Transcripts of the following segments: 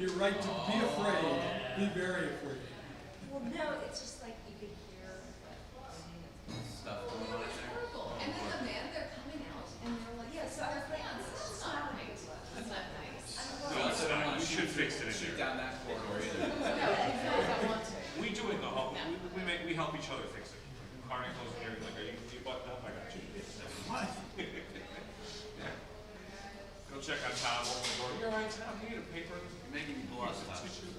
You're right to be afraid. Be very afraid. Well, no, it's just like you could hear Stuff going on in there. Horrible. And then the man, they're coming out and they're like, yeah, so I was like, this this is is not not nice. That's not nice. I don't We know. also don't want We to should fix it in shoot there. down that corridor either. No, I want to. We do it in the home. We help each other fix it. Car ain't closing here. Like, are you buttoned up? I got you. What? Yeah. Go check on Tom. Open the door. You all right, Tom? You need a paper? You're making me blush, Tom. Tissue?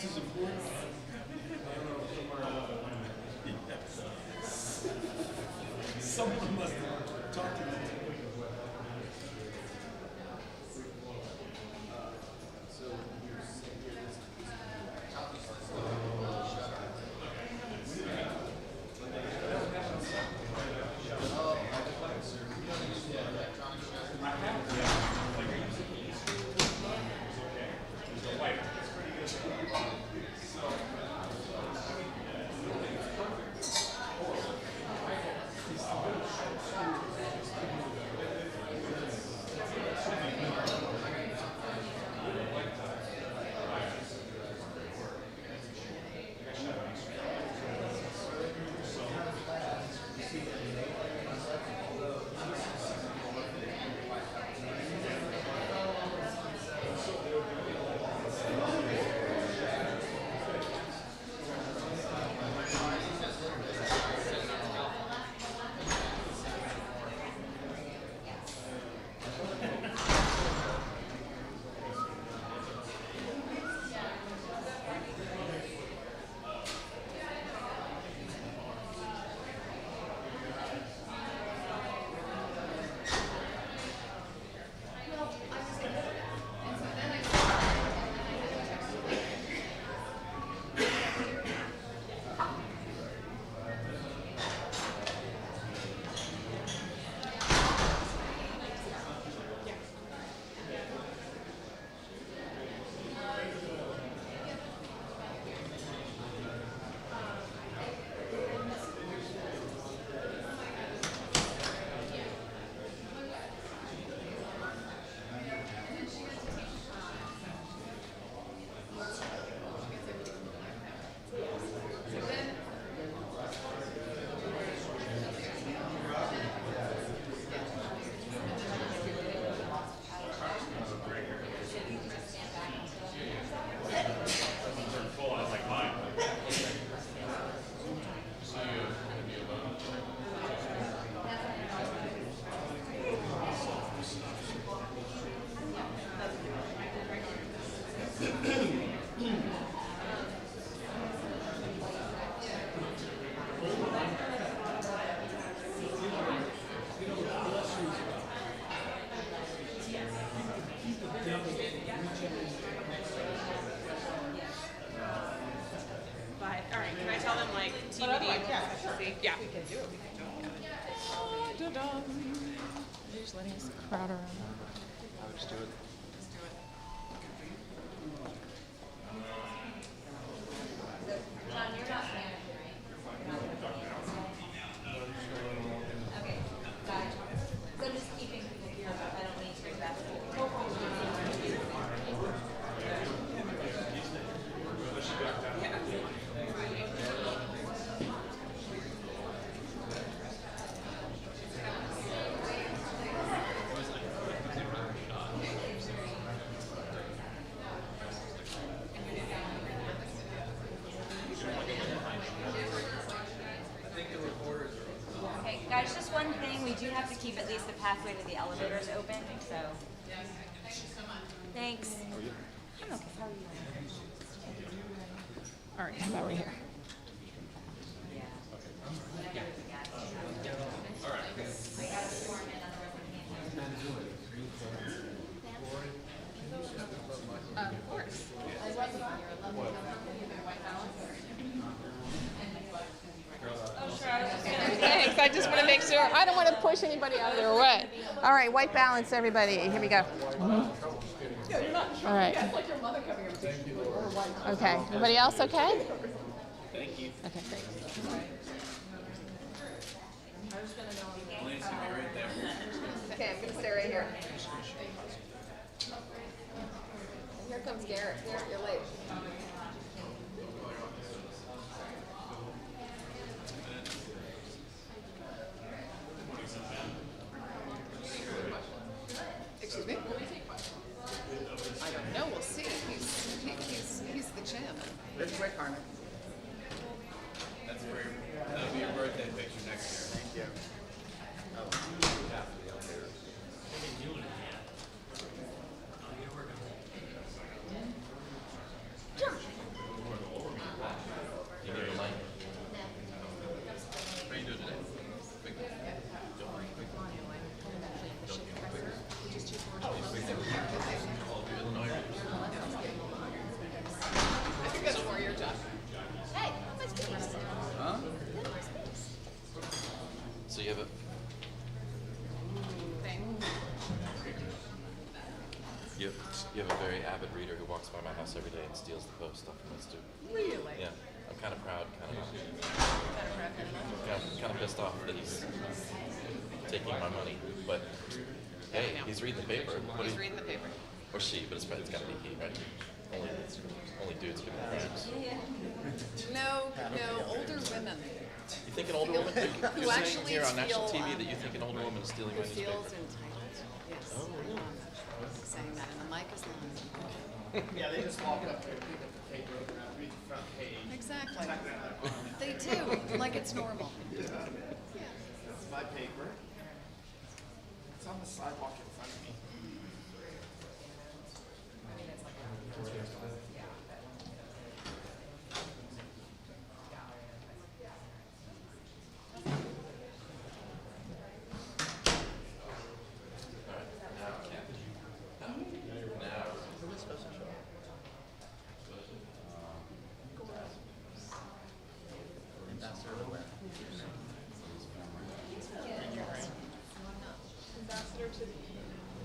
This is important. Someone must have talked to them. Yeah. We can do it. Just letting us crowd around. Let's do it. John, you're not manager, right? Okay, got it. So I'm just keeping people here, but I don't need to invest. Okay, guys, just one thing, we do have to keep at least the pathway to the elevators open, so. Thank you so much. Thanks. I'm okay, how are you? All right, how about right here? Of course. Thanks, I just want to make sure. I don't want to push anybody out of their way. All right, white balance, everybody. Here we go. All right. Okay, everybody else okay? Thank you. Okay, thanks. Elaine's gonna be right there. Okay, I'm going to stay right here. Here comes Garrett. Garrett, you're late. Excuse me? I don't know, we'll see. He's the chairman. That's right, Carmen. That's for your, that'll be your birthday picture next year. Thank you. reader who walks by my house every day and steals the post off my stoop. Really? Yeah, I'm kind of proud, kind of pissed off that he's taking my money. But hey, he's reading the paper. He's reading the paper. Or she, but it's got to be he, right? Only dudes commit crimes. No, older women You think an older woman? who You're saying actually here on national feel, TV that you think an older woman is stealing my who newspaper? feels entitled. Yes. Oh, really? Saying that, and the mic is live. Yeah, they just walk up to people with the paper, open up, read the front page. Exactly. They do, like it's normal. That's my paper. It's on the sidewalk in front of me.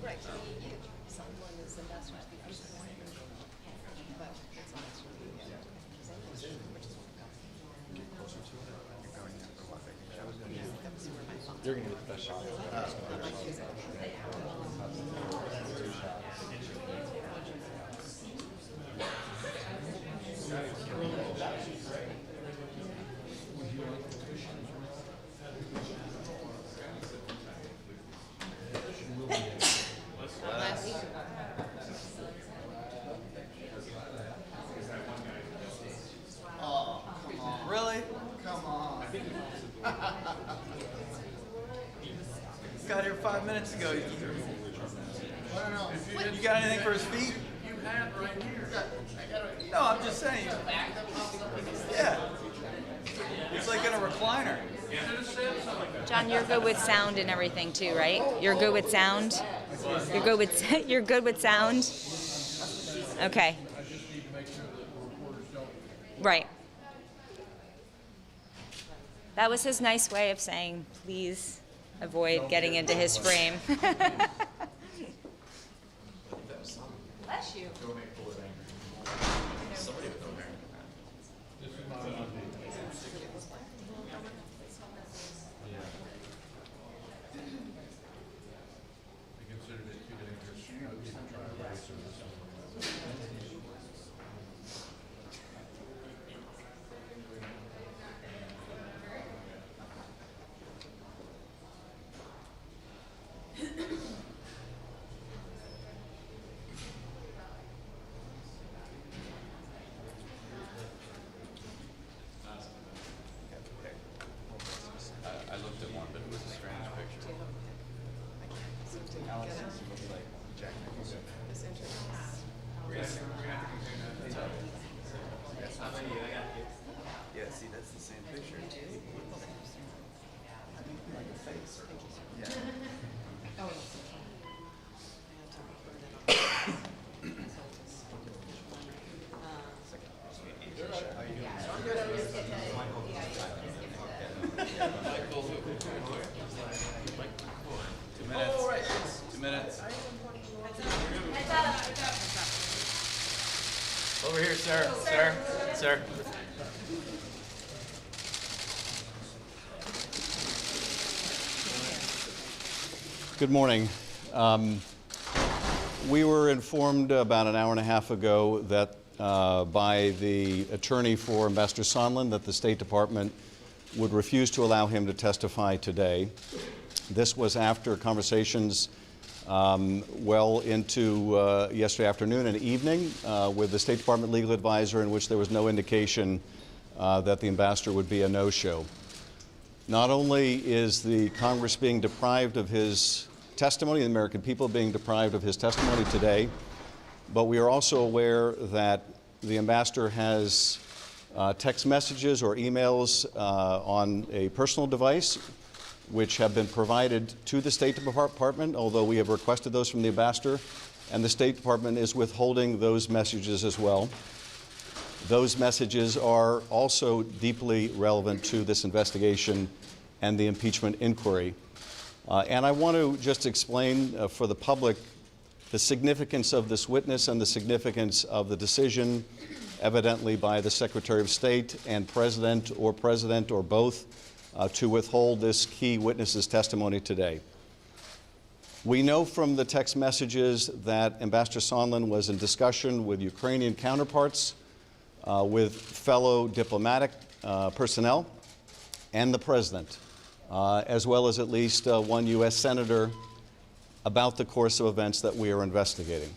Right. Someone is ambassador to the first one. But it's not actually which is You're going to get the best shot. Really? Come on. Got here 5 minutes ago. You got anything for his feet? You had right here. No, I'm just saying. Yeah. It's like in a recliner. John, you're good with sound and everything too, right? You're good with sound? You're good with you're good with sound? Okay. Right. That was his nice way of saying, please avoid getting into his frame. Bless you. Somebody with no hair. I looked at one, but it was a strange picture. Yeah, see, that's the same picture. Like a face. Yeah. Two minutes. Over here, sir. Sir. Good morning. We were informed about an hour and a half ago that by the attorney for Ambassador Sondland that the State Department would refuse to allow him to testify today. This was after conversations well into yesterday afternoon and evening with the State Department legal advisor, in which there was no indication that the ambassador would be a no-show. Not only is the Congress being deprived of his testimony, the American people being deprived of his testimony today, but we are also aware that the ambassador has text messages or emails on a personal device which have been provided to the State Department, although we have requested those from the ambassador, and the State Department is withholding those messages as well. Those messages are also deeply relevant to this investigation and the impeachment inquiry. And I want to just explain for the public The significance of this witness and the significance of the decision, evidently by the Secretary of State and President or both, to withhold this key witness's testimony today. We know from the text messages that Ambassador Sondland was in discussion with Ukrainian counterparts, with fellow diplomatic personnel, and the President, as well as at least one U.S. Senator, about the course of events that we are investigating.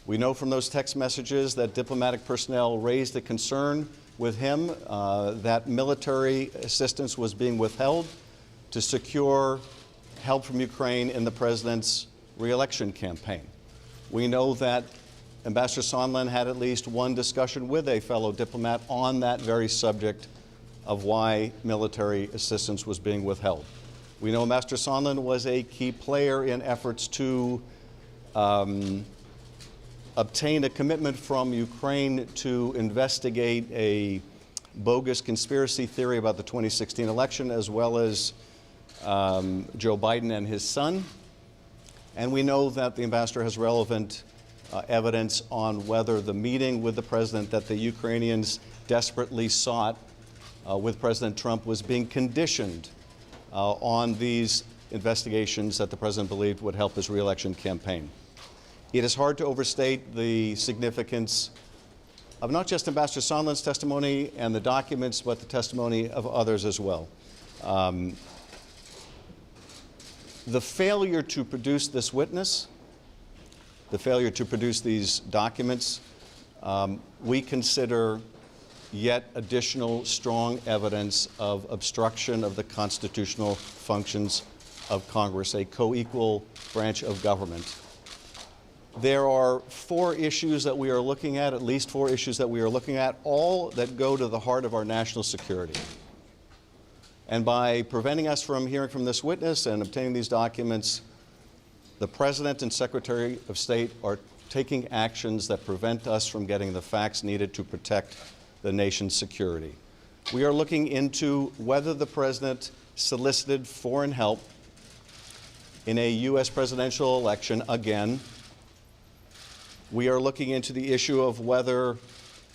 We know from those text messages that diplomatic personnel raised a concern with him that military assistance was being withheld to secure help from Ukraine in the President's re-election campaign. We know that Ambassador Sondland had at least one discussion with a fellow diplomat on that very subject of why military assistance was being withheld. We know Ambassador Sondland was a key player in efforts to obtain a commitment from Ukraine to investigate a bogus conspiracy theory about the 2016 election, as well as Joe Biden and his son. And we know that the ambassador has relevant evidence on whether the meeting with the president that the Ukrainians desperately sought with President Trump was being conditioned on these investigations that the president believed would help his re-election campaign. It is hard to overstate the significance of not just Ambassador Sondland's testimony and the documents, but the testimony of others as well. The failure to produce this witness, the failure to produce these documents, we consider yet additional strong evidence of obstruction of the constitutional functions of Congress, a co-equal branch of government. There are four issues that we are looking at least four issues that we are looking at, all that go to the heart of our national security. And by preventing us from hearing from this witness and obtaining these documents, the President and Secretary of State are taking actions that prevent us from getting the facts needed to protect the nation's security. We are looking into whether the President solicited foreign help in a U.S. presidential election again. We are looking into the issue of whether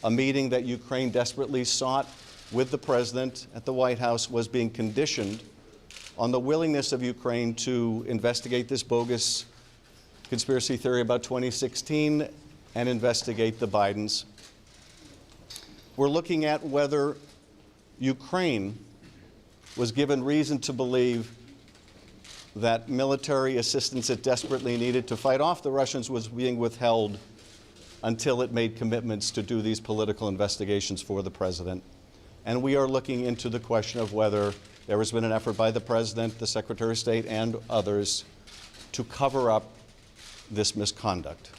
a meeting that Ukraine desperately sought with the President at the White House was being conditioned on the willingness of Ukraine to investigate this bogus conspiracy theory about 2016 and investigate the Bidens. We're looking at whether Ukraine was given reason to believe that military assistance it desperately needed to fight off the Russians was being withheld until it made commitments to do these political investigations for the President. And we are looking into the question of whether there has been an effort by the President, the Secretary of State, and others to cover up this misconduct.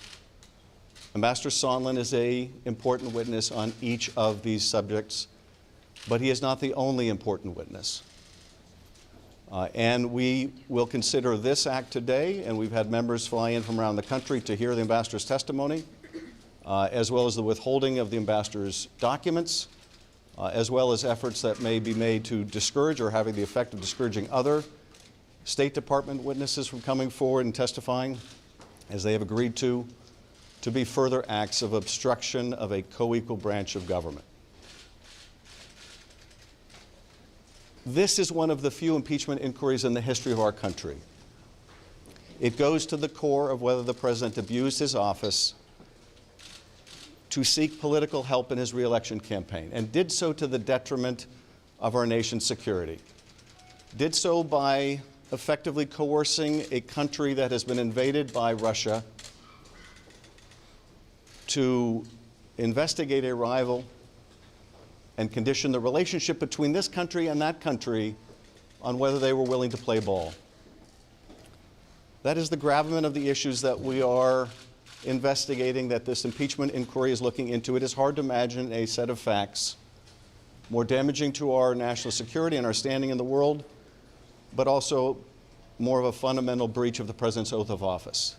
Ambassador Sondland is an important witness on each of these subjects, but he is not the only important witness. And we will consider this act today, and we've had members fly in from around the country to hear the ambassador's testimony, as well as the withholding of the ambassador's documents, as well as efforts that may be made to discourage or having the effect of discouraging other State Department witnesses from coming forward and testifying, as they have agreed to be further acts of obstruction of a co-equal branch of government. This is one of the few impeachment inquiries in the history of our country. It goes to the core of whether the President abused his office to seek political help in his re-election campaign, and did so to the detriment of our nation's security. Did so by effectively coercing a country that has been invaded by Russia to investigate a rival and condition the relationship between this country and that country on whether they were willing to play ball. That is the gravamen of the issues that we are investigating, that this impeachment inquiry is looking into. It is hard to imagine a set of facts more damaging to our national security and our standing in the world, but also more of a fundamental breach of the President's oath of office.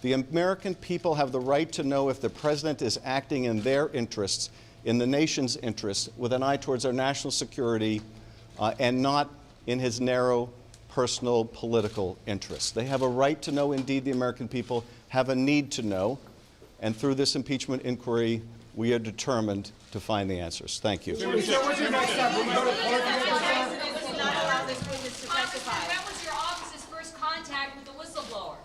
The American people have the right to know if the President is acting in their interests, in the nation's interests, with an eye towards our national security, and not in his narrow personal political interests. They have a right to know. Indeed, the American people have a need to know. And through this impeachment inquiry, we are determined to find the answers. Thank you. What's your next step? Will you go to court? That was your office's first contact with the whistleblower.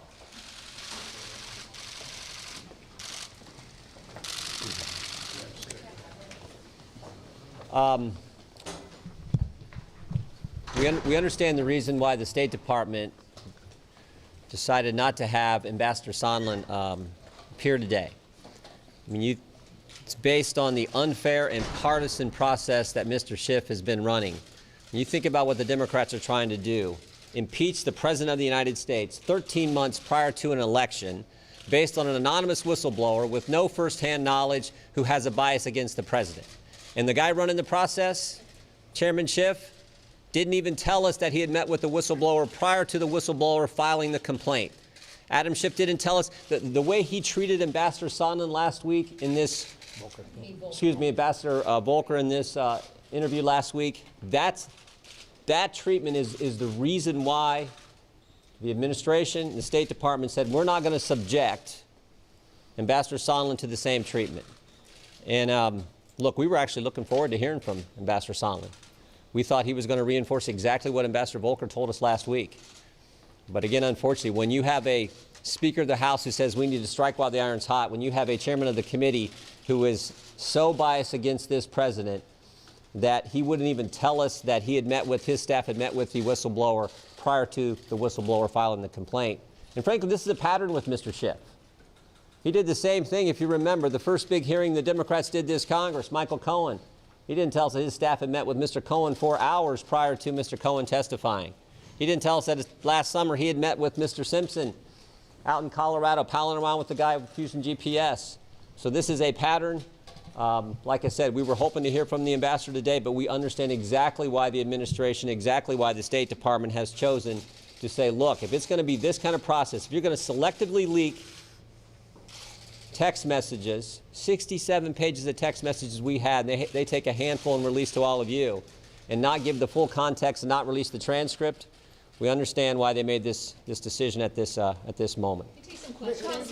We understand the reason why the State Department decided not to have Ambassador Sondland appear today. I mean, it's based on the unfair and partisan process that Mr. Schiff has been running. When you think about what the Democrats are trying to do, impeach the President of the United States 13 months prior to an election based on an anonymous whistleblower with no firsthand knowledge who has a bias against the President. And the guy running the process, Chairman Schiff, didn't even tell us that he had met with the whistleblower prior to the whistleblower filing the complaint. Adam Schiff didn't tell us the way he treated Ambassador Sondland last week in this, Ambassador Volker in this interview last week. That treatment is the reason why the administration and the State Department said we're not going to subject Ambassador Sondland to the same treatment. And look, we were actually looking forward to hearing from Ambassador Sondland. We thought he was going to reinforce exactly what Ambassador Volker told us last week. But again, unfortunately, when you have a Speaker of the House who says we need to strike while the iron's hot, when you have a chairman of the committee who is so biased against this president that he wouldn't even tell us that he had met with, his staff had met with the whistleblower prior to the whistleblower filing the complaint. And frankly, this is a pattern with Mr. Schiff. He did the same thing, if you remember, the first big hearing the Democrats did this Congress, Michael Cohen. He didn't tell us that his staff had met with Mr. Cohen 4 hours prior to Mr. Cohen testifying. He didn't tell us that last summer he had met with Mr. Simpson out in Colorado, palling around with the guy with Fusion GPS. So this is a pattern. Like I said, we were hoping to hear from the ambassador today, but we understand exactly why the administration, exactly why the State Department has chosen to say, look, if it's going to be this kind of process, if you're going to selectively leak text messages, 67 pages of text messages we had, they take a handful and release to all of you, and not give the full context and not release the transcript, we understand why they made this decision at this moment.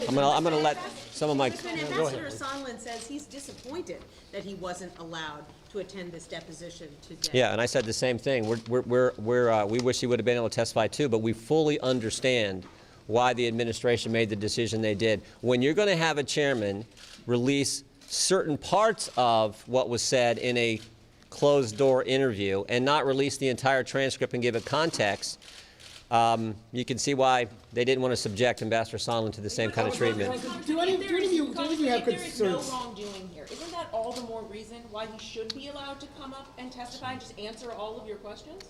I'm going to let some of my... Ambassador Sondland says he's disappointed that he wasn't allowed to attend this deposition today. Yeah, and I said the same thing. We wish he would have been able to testify too, but we fully understand why the administration made the decision they did. When you're going to have a chairman release certain parts of what was said in a closed-door interview and not release the entire transcript and give it context, you can see why they didn't want to subject Ambassador Sondland to the same kind of treatment. Do any of you have concerns? There's no wrongdoing here. Isn't that all the more reason why he should be allowed to come up and testify and just answer all of your questions?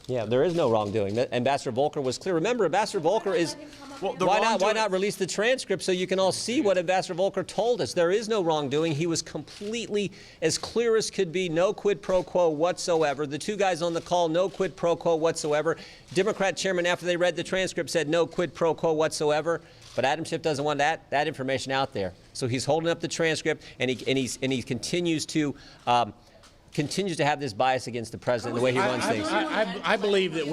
Yeah, there is no wrongdoing. Ambassador Volker was clear. Remember, Ambassador Volker is... Why not release the transcript so you can all see what Ambassador Volker told us? There is no wrongdoing. He was completely as clear as could be, no quid pro quo whatsoever. The two guys on the call, no quid pro quo whatsoever. Democrat chairman, after they read the transcript, said no quid pro quo whatsoever. But Adam Schiff doesn't want that information out there. So he's holding up the transcript, and he continues to have this bias against the president, the way he runs things. I believe that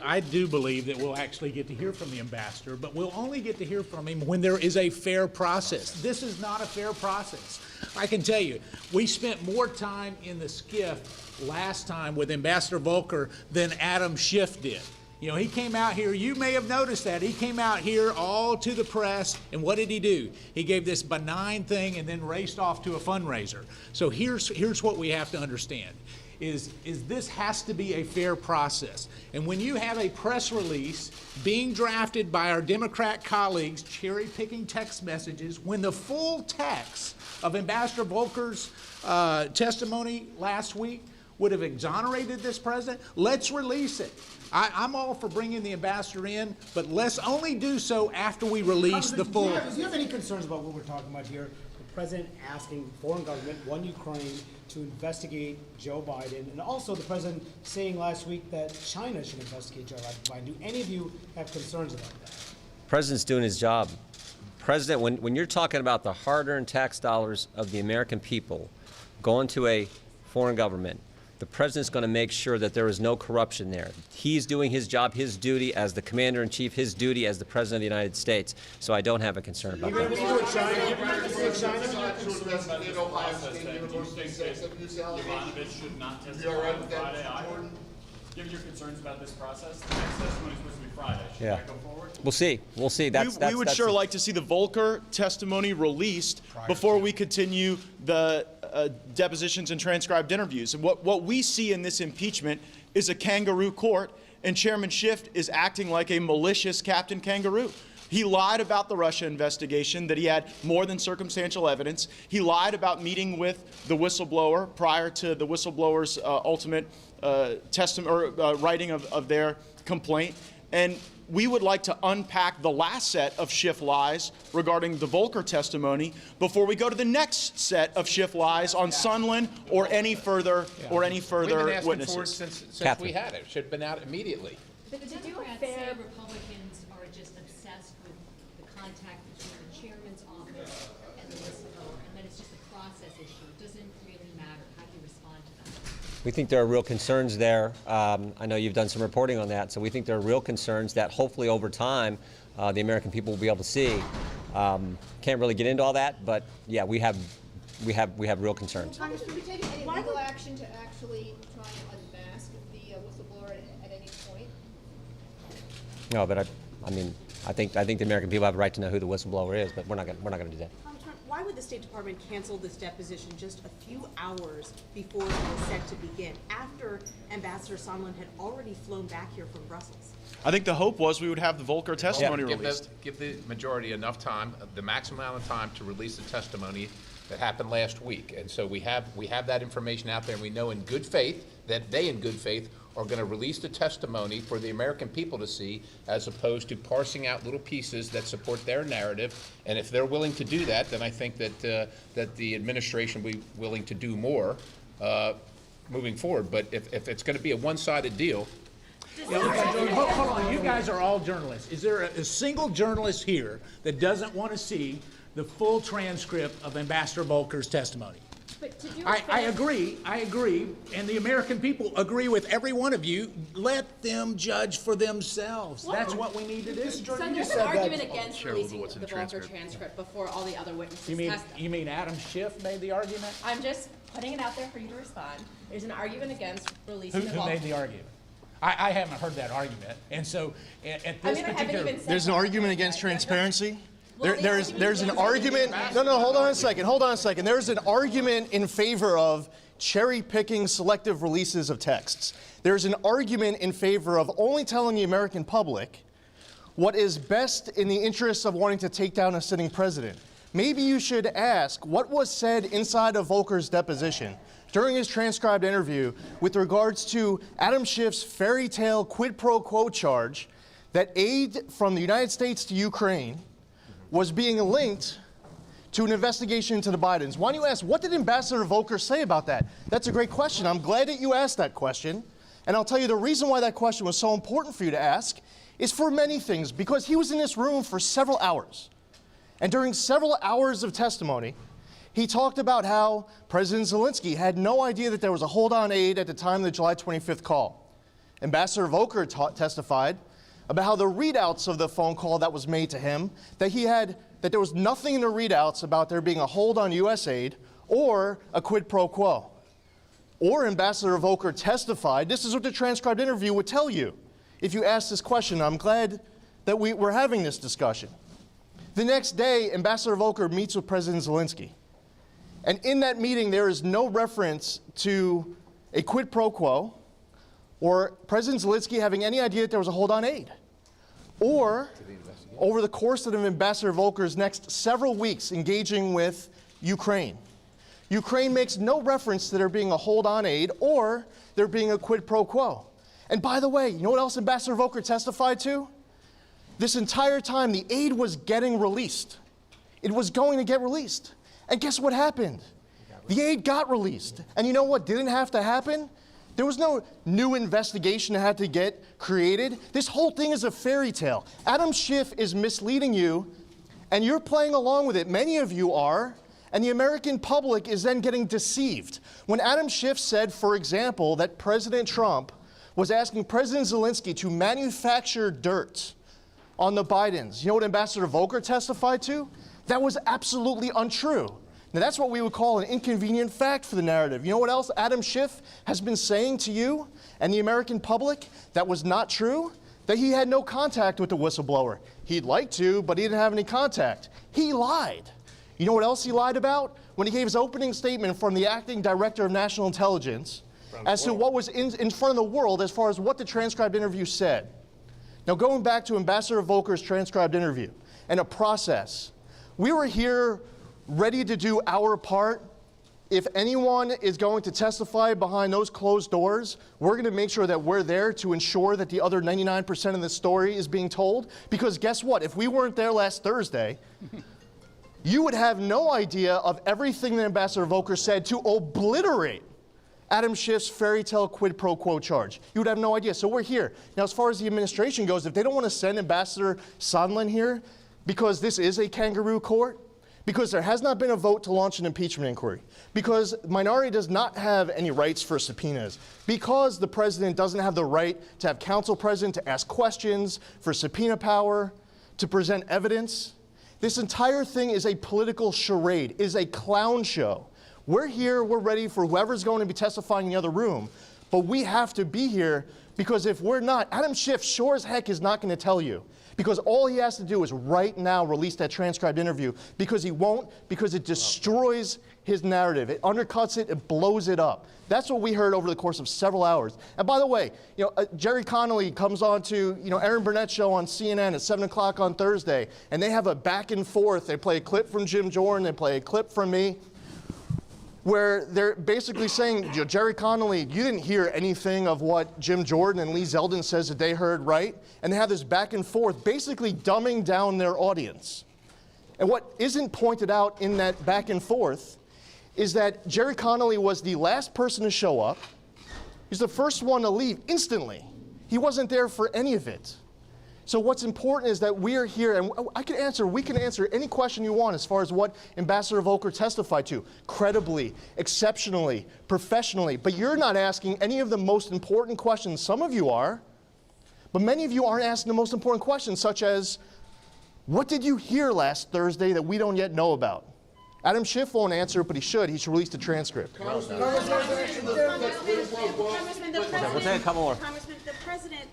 I do believe that we'll actually get to hear from the ambassador, but we'll only get to hear from him when there is a fair process. This is not a fair process. I can tell you, we spent more time in the Schiff last time with Ambassador Volker than Adam Schiff did. You know, he came out here, you may have noticed that, he came out here all to the press, and what did he do? He gave this benign thing and then raced off to a fundraiser. So here's what we have to understand, is this has to be a fair process. And when you have a press release being drafted by our Democrat colleagues, cherry-picking text messages, when the full text of Ambassador Volker's testimony last week would have exonerated this president, let's release it. I'm all for bringing the ambassador in, but let's only do so after we release the full. Do you have any concerns about what we're talking about here? The president asking foreign government, one Ukraine, to investigate Joe Biden, and also the president saying last week that China should investigate Joe Biden. Do any of you have concerns about that? The president's doing his job. President, when you're talking about the hard-earned tax dollars of the American people going to a foreign government, The president's going to make sure that there is no corruption there. He's doing his job, his duty as the commander-in-chief, his duty as the president of the United States. So I don't have a concern about that. Should not testify on Friday either. Given your concerns about this process, the next testimony is supposed to be Friday. Should that go forward? We'll see. We'll see. We would sure like to see the Volker testimony released before we continue the depositions and transcribed interviews. And what we see in this impeachment is a kangaroo court, and Chairman Schiff is acting like a malicious Captain Kangaroo. He lied about the Russia investigation, that he had more than circumstantial evidence. He lied about meeting with the whistleblower prior to the whistleblower's ultimate writing of their complaint. And we would like to unpack the last set of Schiff lies regarding the Volker testimony before we go to the next set of Schiff lies on Sondland or any further We've been asking witnesses. for it since we had it. It should have been out immediately. But the Democrats say Republicans are just obsessed with the contact between the chairman's office and the whistleblower, and that it's just a process issue. It doesn't really matter. How do you respond to that? We think there are real concerns there. I know you've done some reporting on that, so we think there are real concerns that hopefully over time the American people will be able to see. Can't really get into all that, but yeah, we have real concerns. Congress, would we take any legal action to actually try and unmask the whistleblower at any point? No, but I think the American people have a right to know who the whistleblower is, but we're not going to do that. Why would the State Department cancel this deposition just a few hours before it was set to begin, after Ambassador Sondland had already flown back here from Brussels? I think the hope was we would have the Volker testimony released. Give the majority enough time, the maximum amount of time to release the testimony that happened last week. And so we have that information out there, and we know in good faith that they in good faith are going to release the testimony for the American people to see, as opposed to parsing out little pieces that support their narrative. And if they're willing to do that, then I think that that the administration will be willing to do more moving forward. But if it's going to be a one-sided deal. Hold on, you guys are all journalists. Is there a single journalist here that doesn't want to see the full transcript of Ambassador Volker's testimony? But to do I agree, and the American people agree with every one of you. Let them judge for themselves. That's what we need to do. So there's an argument against releasing the Volker transcript before all the other witnesses testify. You mean Adam Schiff made the argument? I'm just putting it out there for you to respond. There's an argument against releasing the Who Volker. made the argument? I haven't heard that argument, and so at this particular, There's an argument against transparency. There's an argument. No, hold on a second. There's an argument in favor of cherry-picking selective releases of texts. There's an argument in favor of only telling the American public what is best in the interests of wanting to take down a sitting president. Maybe you should ask what was said inside of Volker's deposition during his transcribed interview with regards to Adam Schiff's fairy tale quid pro quo charge that aid from the United States to Ukraine was being linked to an investigation into the Bidens. Why don't you ask, what did Ambassador Volker say about that? That's a great question. I'm glad that you asked that question. And I'll tell you the reason why that question was so important for you to ask is for many things, because he was in this room for several hours. And during several hours of testimony, he talked about how President Zelensky had no idea that there was a hold on aid at the time of the July 25th call. Ambassador Volker testified about how the readouts of the phone call that was made to him, that there was nothing in the readouts about there being a hold on U.S. aid or a quid pro quo. Or Ambassador Volker testified, this is what the transcribed interview would tell you if you asked this question. I'm glad that we're having this discussion. The next day, Ambassador Volker meets with President Zelensky. And in that meeting, there is no reference to a quid pro quo or President Zelensky having any idea that there was a hold on aid, or over the course of Ambassador Volker's next several weeks engaging with Ukraine. Ukraine makes no reference to there being a hold on aid or there being a quid pro quo. And by the way, you know what else Ambassador Volker testified to? This entire time, the aid was getting released. It was going to get released. And guess what happened? The aid got released. And you know what didn't have to happen? There was no new investigation that had to get created. This whole thing is a fairy tale. Adam Schiff is misleading you, and you're playing along with it. Many of you are, And the American public is then getting deceived. When Adam Schiff said, for example, that President Trump was asking President Zelensky to manufacture dirt on the Bidens, you know what Ambassador Volker testified to? That was absolutely untrue. Now that's what we would call an inconvenient fact for the narrative. You know what else Adam Schiff has been saying to you and the American public that was not true? That he had no contact with the whistleblower. He'd like to, but he didn't have any contact. He lied. You know what else he lied about? When he gave his opening statement from the acting director of national intelligence as to what was in front of the world as far as what the transcribed interview said. Now going back to Ambassador Volker's transcribed interview and a process, we were here ready to do our part. If anyone is going to testify behind those closed doors, we're going to make sure that we're there to ensure that the other 99% of the story is being told. Because guess what? If we weren't there last Thursday, you would have no idea of everything that Ambassador Volker said to obliterate Adam Schiff's fairy tale quid pro quo charge. You would have no idea. So we're here. Now, as far as the administration goes, if they don't want to send Ambassador Sondland here, because this is a kangaroo court, because there has not been a vote to launch an impeachment inquiry, because minority does not have any rights for subpoenas, because the president doesn't have the right to have counsel present to ask questions, for subpoena power, to present evidence, this entire thing is a political charade, is a clown show. We're here, we're ready for whoever's going to be testifying in the other room, but we have to be here because if we're not, Adam Schiff sure as heck is not going to tell you. Because all he has to do is right now release that transcribed interview, because he won't, because it destroys his narrative. It undercuts it, it blows it up. That's what we heard over the course of several hours. And by the way, Jerry Connolly comes on to, Aaron Burnett's show on CNN at 7 o'clock on Thursday, and they have a back and forth. They play a clip from Jim Jordan, they play a clip from me, where they're basically saying, Jerry Connolly, you didn't hear anything of what Jim Jordan and Lee Zeldin says that they heard, right? And they have this back and forth, basically dumbing down their audience. And what isn't pointed out in that back and forth is that Jerry Connolly was the last person to show up. He's the first one to leave instantly. He wasn't there for any of it. So what's important is that we're here, and we can answer any question you want as far as what Ambassador Volker testified to, credibly, exceptionally, professionally. But you're not asking any of the most important questions. Some of you are, but many of you aren't asking the most important questions, such as, what did you hear last Thursday that we don't yet know about? Adam Schiff won't answer it, but he should. He should release the transcript. We'll take a couple more. Congressman, the president,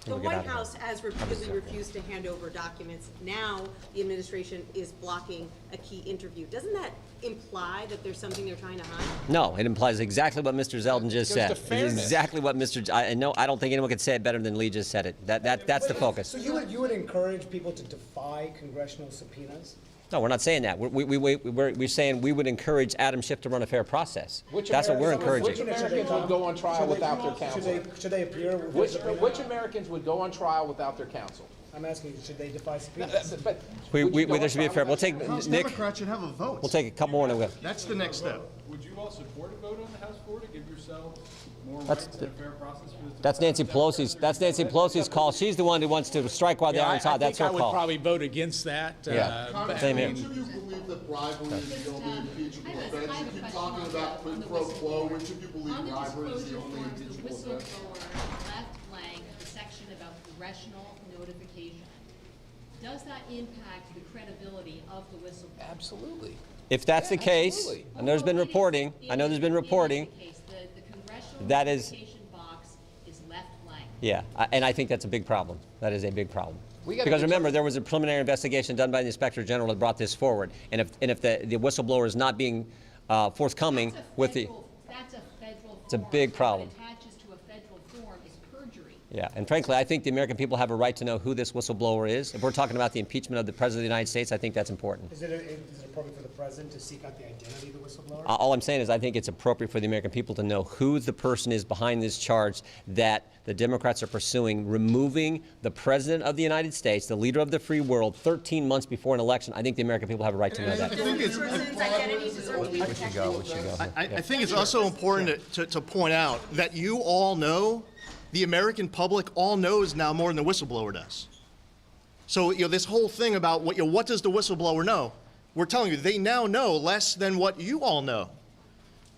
the White House has repeatedly refused to hand over documents. Now the administration is blocking a key interview. Doesn't that imply that there's something they're trying to hide? No, it implies exactly what Mr. Zeldin just said. It's exactly what I don't think anyone could say it better than Lee just said it. That's the focus. So you would encourage people to defy congressional subpoenas? No, we're not saying that. We're saying we would encourage Adam Schiff to run a fair process. That's what we're encouraging. Which Americans would go on trial without their counsel? Should they appear? Which Americans would go on trial without their counsel? I'm asking you, should they defy subpoenas? There should be a fair. We'll take Nick. Democrats should have a vote. We'll take a couple more. And we'll go. That's the next step. Would you all support a vote on the House floor to give yourselves more That's rights and a fair process for this? That's Nancy Pelosi's. That's Nancy Pelosi's call. She's the one who wants to strike while the iron's hot. That's her I think I call. would probably vote against that. Yeah. Same here. Which of you believe that bribery is the only impeachable offense? You keep talking about quid pro quo. Which of you believe bribery is the only impeachable offense? Left blank, the section about congressional notification. Does that impact the credibility of the whistleblower? Absolutely. If that's the case, and there's been reporting. I know there's been reporting. The congressional That is. notification box is left blank. Yeah, and I think that's a big problem. That is a big problem. We gotta Because remember, there was a preliminary investigation done by the Inspector General that brought this forward. And if the whistleblower is not being forthcoming with the... That's a federal It's a big problem. What attaches to a federal form is perjury. Yeah, and frankly, I think the American people have a right to know who this whistleblower is. If we're talking about the impeachment of the President of the United States, I think that's important. Is it appropriate for the president to seek out the identity of the whistleblower? All I'm saying is I think it's appropriate for the American people to know who the person is behind this charge that the Democrats are pursuing, removing the President of the United States, the leader of the free world, 13 months before an election. I think the American people have a right to know that. I think it's also important to point out that you all know, the American public all knows now more than the whistleblower does. So this whole thing about what does the whistleblower know? we're telling you, they now know less than what you all know.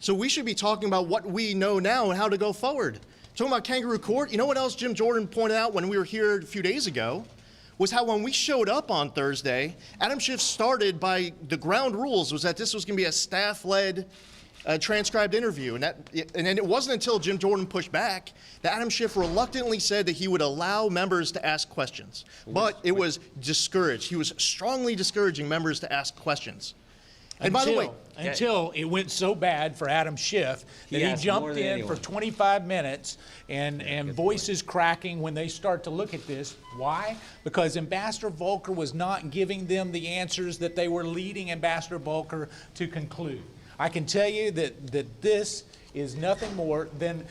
So we should be talking about what we know now and how to go forward. Talking about kangaroo court, you know what else Jim Jordan pointed out when we were here a few days ago? Was how when we showed up on Thursday, Adam Schiff started by the ground rules was that this was going to be a staff-led transcribed interview. And then it wasn't until Jim Jordan pushed back that Adam Schiff reluctantly said that he would allow members to ask questions. But it was discouraged. He was strongly discouraging members to ask questions. And by the way, until it went so bad for Adam Schiff that he jumped in for 25 minutes and voices cracking when they start to look at this. Why? Because Ambassador Volker was not giving them the answers that they were leading Ambassador Volker to conclude. I can tell you that this is nothing more than,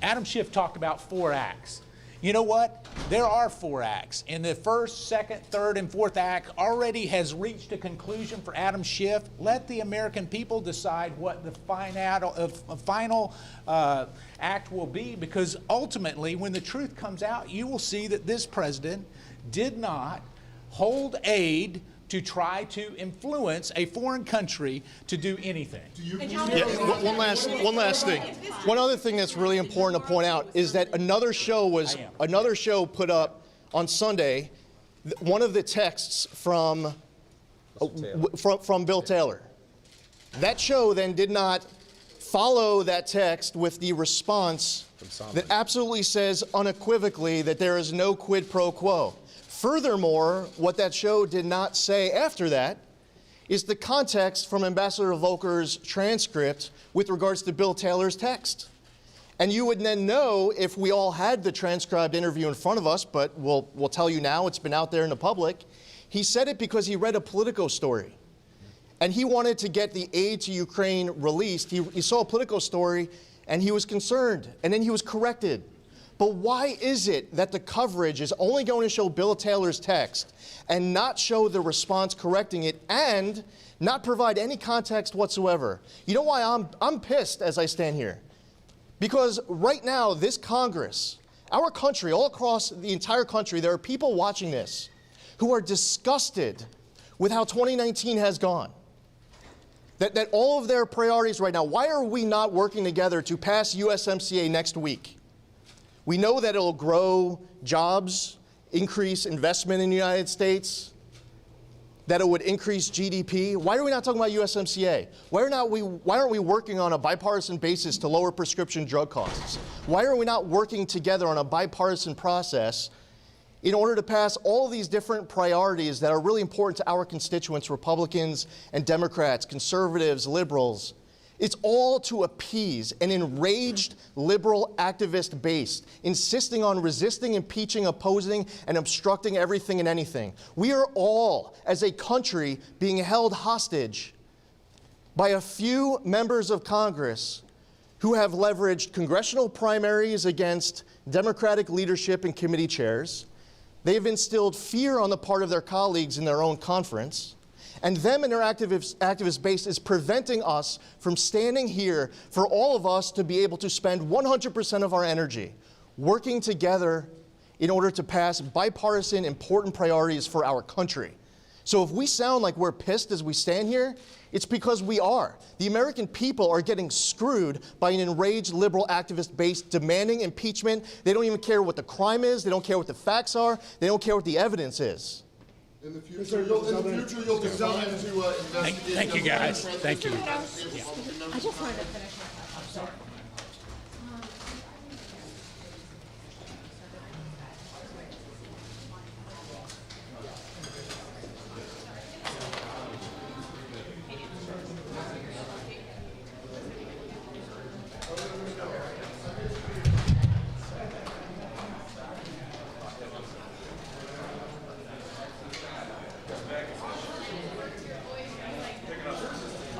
Adam Schiff talked about 4 acts. You know what? There are 4 acts. And the first, second, third, and fourth act already has reached a conclusion for Adam Schiff. Let the American people decide what the final act will be, because ultimately, when the truth comes out, you will see that this president did not hold aid to try to influence a foreign country to do anything. One last thing. One other thing that's really important to point out is that another show put up on Sunday, one of the texts from Bill Taylor. That show then did not follow that text with the response that absolutely says unequivocally that there is no quid pro quo. Furthermore, what that show did not say after that is the context from Ambassador Volker's transcript with regards to Bill Taylor's text. And you would then know if we all had the transcribed interview in front of us, but we'll tell you now, it's been out there in the public. He said it because he read a Politico story. And he wanted to get the aid to Ukraine released. He saw a Politico story and he was concerned, and then he was corrected. But why is it that the coverage is only going to show Bill Taylor's text and not show the response correcting it and not provide any context whatsoever? You know why I'm pissed as I stand here? Because right now, this Congress, our country, all across the entire country, there are people watching this who are disgusted with how 2019 has gone. That all of their priorities right now, why are we not working together to pass USMCA next week? We know that it'll grow jobs, increase investment in the United States, that it would increase GDP. Why are we not talking about USMCA? Why aren't we working on a bipartisan basis to lower prescription drug costs? Why are we not working together on a bipartisan process in order to pass all these different priorities that are really important to our constituents, Republicans and Democrats, conservatives, liberals? It's all to appease an enraged liberal activist base, insisting on resisting, impeaching, opposing, and obstructing everything and anything. We are all, as a country, being held hostage by a few members of Congress who have leveraged congressional primaries against Democratic leadership and committee chairs. They've instilled fear on the part of their colleagues in their own conference. And them and their activist base is preventing us from standing here for all of us to be able to spend 100% of our energy working together in order to pass bipartisan important priorities for our country. So if we sound like we're pissed as we stand here, it's because we are. The American people are getting screwed by an enraged liberal activist base demanding impeachment. They don't even care what the crime is. They don't care what the facts are. They don't care what the evidence is. In the future, you'll decide to investigate. Thank you, guys. Thank you. I just wanted to finish. I'm sorry.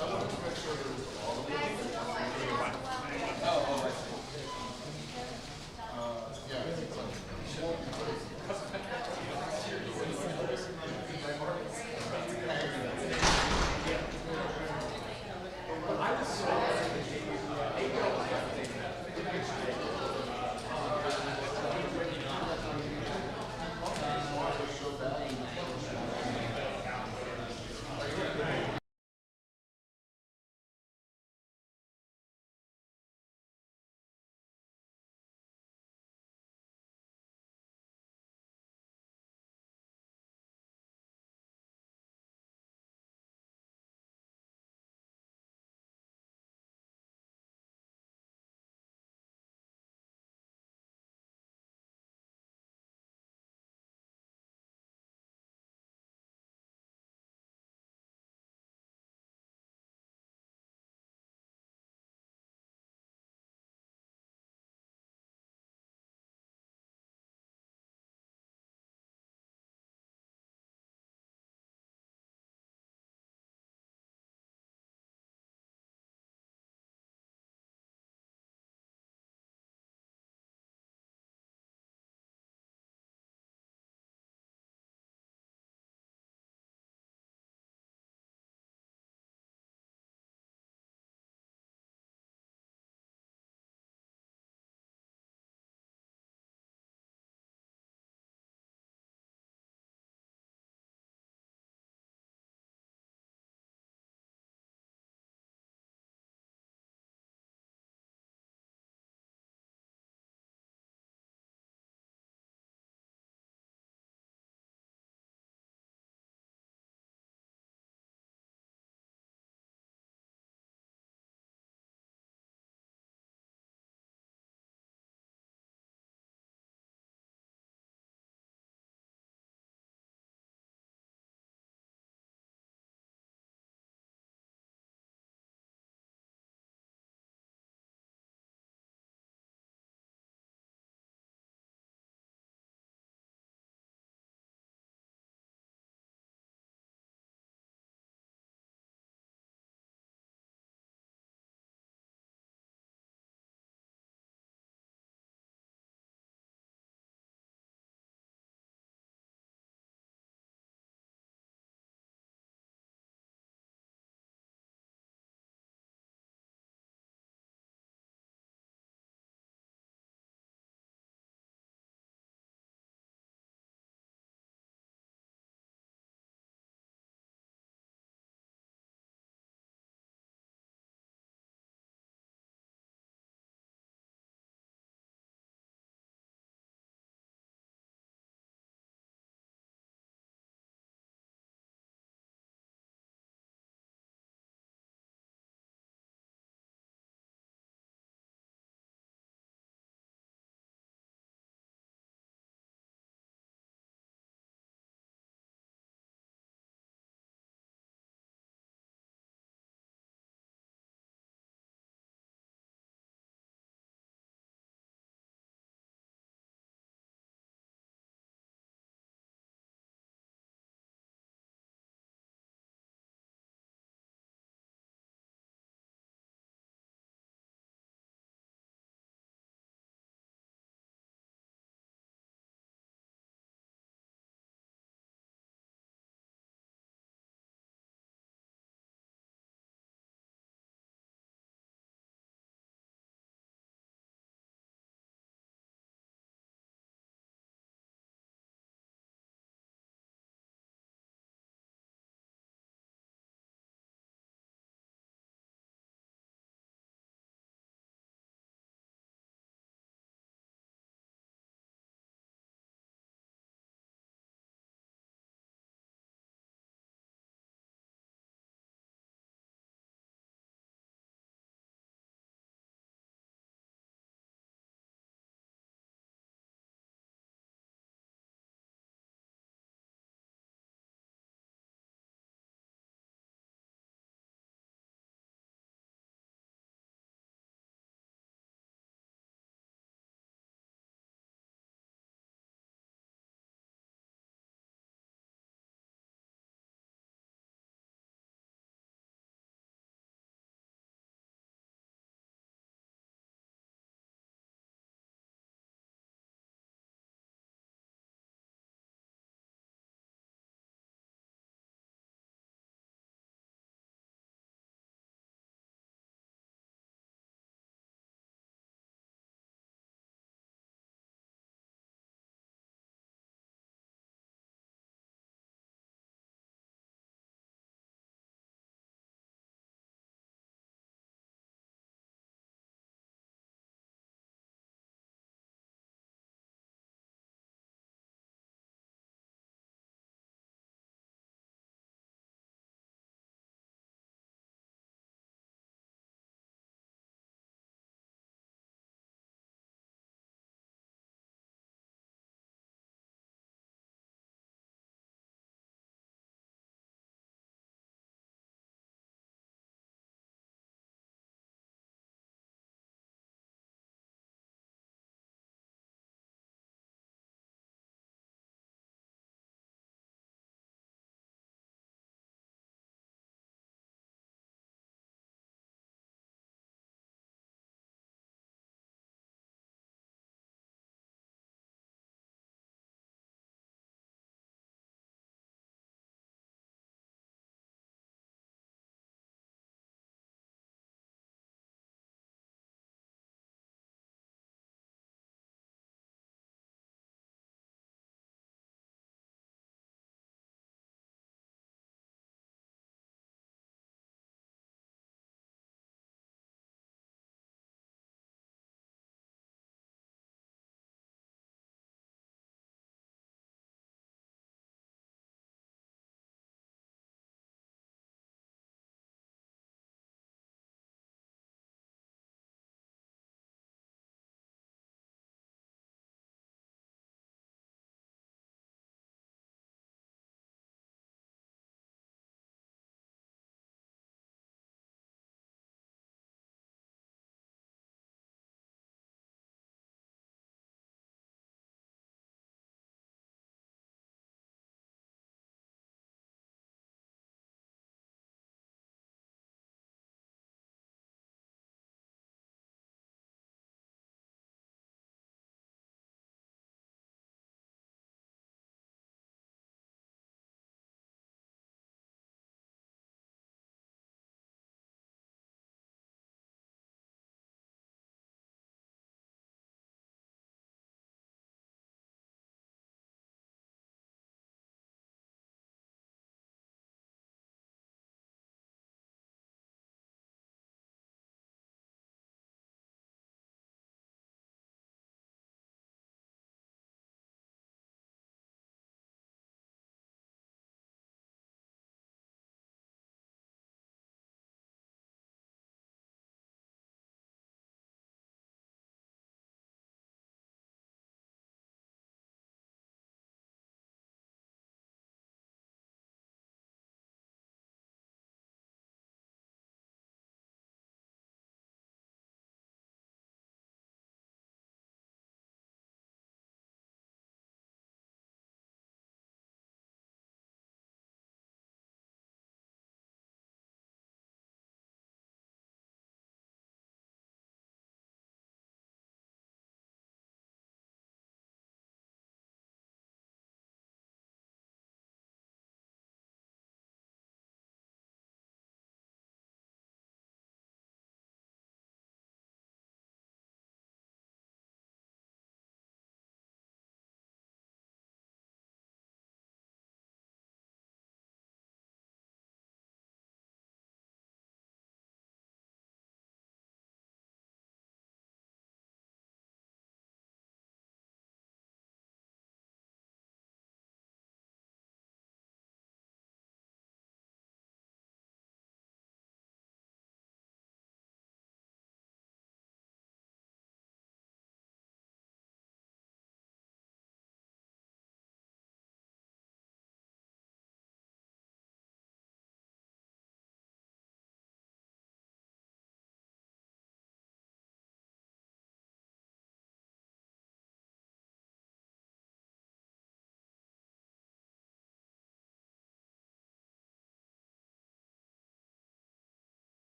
I want to make sure there's